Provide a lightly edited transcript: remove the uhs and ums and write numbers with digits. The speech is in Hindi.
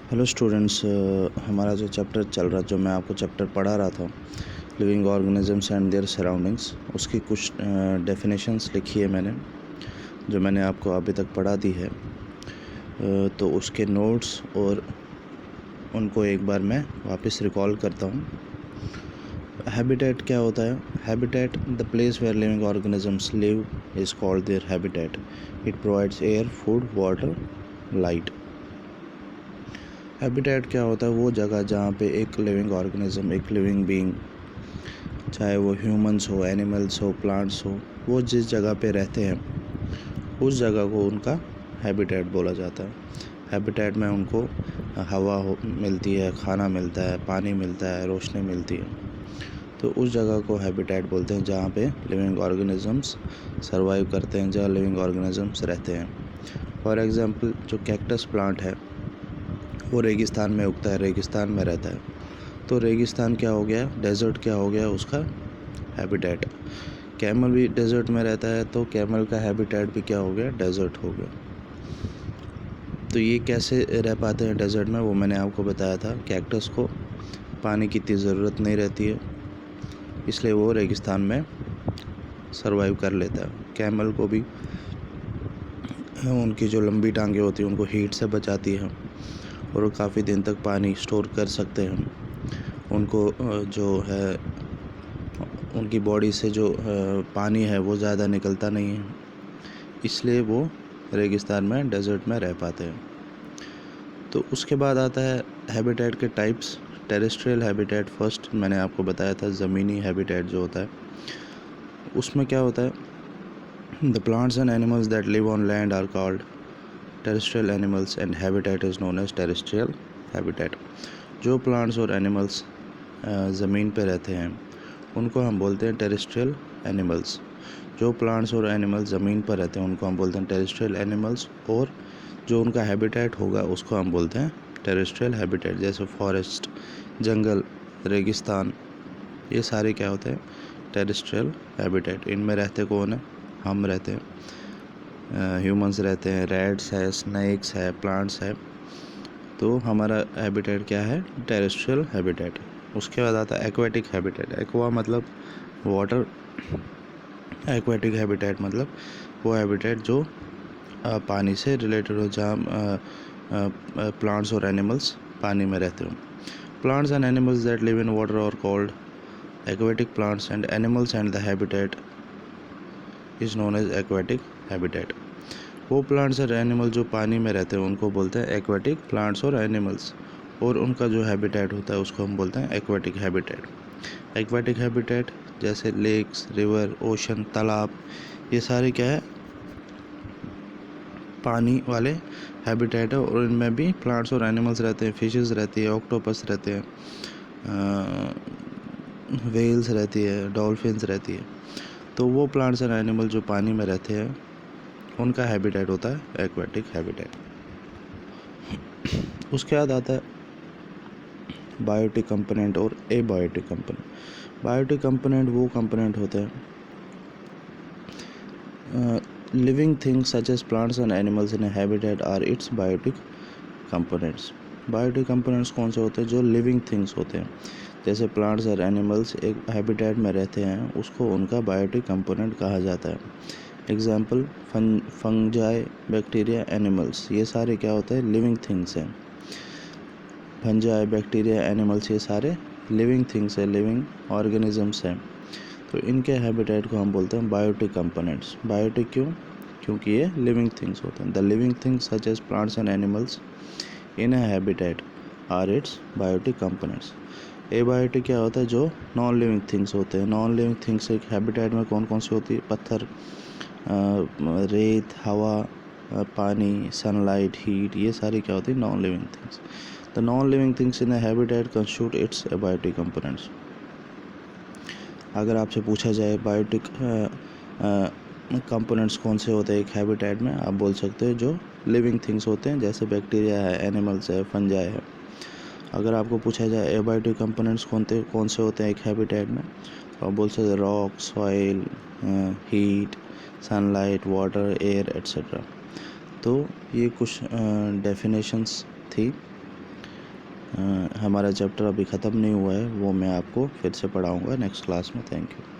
हेलो स्टूडेंट्स, हमारा जो चैप्टर चल रहा, जो मैं आपको चैप्टर पढ़ा रहा था, living organisms and there surroundings, उसकी कुछ डेफिनेशंस लिखी है मैंने, जो मैंने आपको अभी तक पढ़ा दी है। तो उसके नोट्स और उनको एक बार मैं वापस रिकॉल करता हूँ। हैबिटेट क्या होता है? Habitat, the place where living organisms live is called their habitat. It provides air, food, water, light. Habitat क्या होता है? वो जगह जहाँ पे एक लिविंग ऑर्गेनिज्म, एक लिविंग बीइंग, चाहे वो ह्यूमंस हो, एनिमल्स हो, प्लांट्स हो, वो जिस जगह पे रहते हैं उस जगह को उनका हैबिटेट बोला जाता है। हैबिटेट में उनको हवा मिलती है, खाना मिलता है, पानी मिलता है, रोशनी मिलती है, तो उस जगह को हैबिटेट बोलते हैं जहाँ पे लिविंग ऑर्गेनिजम्स सर्वाइव करते हैं, जहाँ लिविंग ऑर्गेनिजम्स रहते हैं। फॉर एग्जांपल, जो कैक्टस प्लांट है वो रेगिस्तान में उगता है, रेगिस्तान में रहता है, तो रेगिस्तान क्या हो गया? डेजर्ट क्या हो गया? उसका हैबिटेट। कैमल भी डेजर्ट में रहता है, तो कैमल का हैबिटेट भी क्या हो गया? डेजर्ट हो गया। तो ये कैसे रह पाते हैं डेजर्ट में? वो मैंने आपको बताया था। कैक्टस को पानी की इतनी ज़रूरत नहीं रहती है, इसलिए वो रेगिस्तान में सर्वाइव कर लेता है। कैमल को भी उनकी जो लंबी टांगें होती हैं उनको हीट से बचाती है और वो काफ़ी दिन तक पानी स्टोर कर सकते हैं। उनको जो है, उनकी बॉडी से जो पानी है वो ज़्यादा निकलता नहीं है, इसलिए वो रेगिस्तान में, डेजर्ट में रह पाते हैं। तो उसके बाद आता है हैबिटेट के टाइप्स। टेरेस्ट्रियल हैबिटेट फर्स्ट मैंने आपको बताया था, ज़मीनी हैबिटेट जो होता है उसमें क्या होता है? The plants and animals that live on land are called terrestrial animals and habitat is known as terrestrial habitat. जो प्लांट्स और एनिमल्स ज़मीन पे रहते हैं उनको हम बोलते हैं टेरेस्ट्रियल एनिमल्स। जो प्लांट्स और एनिमल्स ज़मीन पर रहते हैं उनको हम बोलते हैं टेरेस्ट्रियल एनिमल्स, और जो उनका हैबिटेट होगा उसको हम बोलते हैं टेरेस्ट्रियल हैबिटेट। जैसे फॉरेस्ट, जंगल, रेगिस्तान, ये सारे क्या होते हैं? Terrestrial habitat. इनमें रहते कौन है? हम रहते हैं, ह्यूमंस रहते हैं, रैट्स है, स्नेक्स है, प्लांट्स है। तो हमारा हैबिटेट क्या है? Terrestrial habitat. उसके बाद आता है एक्वेटिक हैबिटेट। एक्वा मतलब वाटर, एक्वेटिक हैबिटेट मतलब वो हैबिटेट जो पानी से रिलेटेड हो, जहाँ प्लांट्स और एनिमल्स पानी में रहते हो। Plants and animals that live in water are called aquatic plants and animals and the habitat is known as aquatic habitat. वो प्लांट्स और एनिमल जो पानी में रहते हैं उनको बोलते हैं एक्वेटिक प्लांट्स और एनिमल्स, और उनका जो हैबिटेट होता है उसको हम बोलते हैं एक्वेटिक हैबिटेट। एक्वेटिक हैबिटेट जैसे लेक्स, रिवर, ओशन, तालाब, ये सारे क्या है? पानी वाले हैबिटेट है, और इनमें भी प्लांट्स और एनिमल्स रहते हैं। फिशेस रहती है, ऑक्टोपस रहते हैं, वेल्स रहती है, डॉल्फिन्स रहती है। तो वो प्लांट्स और एनिमल जो पानी में रहते हैं उनका हैबिटेट होता है एक्वेटिक हैबिटेट। उसके बाद आता है बायोटिक कंपोनेंट और एबायोटिक कंपोनेंट। बायोटिक कंपोनेंट वो कंपोनेंट होते हैं living things such as plants and animals in habitat are its biotic components. Biotic components कौन से होते हैं? जो लिविंग थिंग्स होते हैं, जैसे प्लांट्स और एनिमल्स एक हैबिटेट में रहते हैं, उसको उनका बायोटिक कंपोनेंट कहा जाता है। एग्जाम्पल फंजाई, बैक्टीरिया, एनिमल्स, ये सारे क्या होते हैं? लिविंग थिंग्स हैं। फंजाई, बैक्टीरिया, एनिमल्स, ये सारे लिविंग थिंग्स है, लिविंग ऑर्गेनिजम्स हैं। तो इनके हैबिटेट को हम बोलते हैं बायोटिक कंपोनेंट्स। बायोटिक क्यों? क्योंकि ये लिविंग थिंग्स होते हैं। The living things such as plants and animals in a habitat are its biotic components. Abiotic क्या होता है? जो नॉन लिविंग थिंग्स होते हैं। नॉन लिविंग थिंग्स एक हैबिटेट में कौन कौन सी होती है? पत्थर, रेत, हवा, पानी, सनलाइट, हीट, ये सारी क्या होती है? Non living things. The non living things in a habitat constitute it's abiotic components. अगर आपसे पूछा जाए बायोटिक कंपोनेंट्स कौन से होते हैं एक हैबिटेट में, आप बोल सकते हो जो लिविंग थिंग्स होते हैं, जैसे बैक्टीरिया है, एनिमल्स है, फंजाई है। अगर आपको पूछा जाए एबायोटिक कंपोनेंट्स कौन से होते हैं एक हैबिटेट में, तो आप बोल सकते हैं rock, soil, heat, sunlight, water, air, etcetera. तो ये कुछ डेफिनेशंस थी हमारा चैप्टर अभी ख़त्म नहीं हुआ है, वो मैं आपको फिर से पढ़ाऊँगा नेक्स्ट क्लास में। Thank you.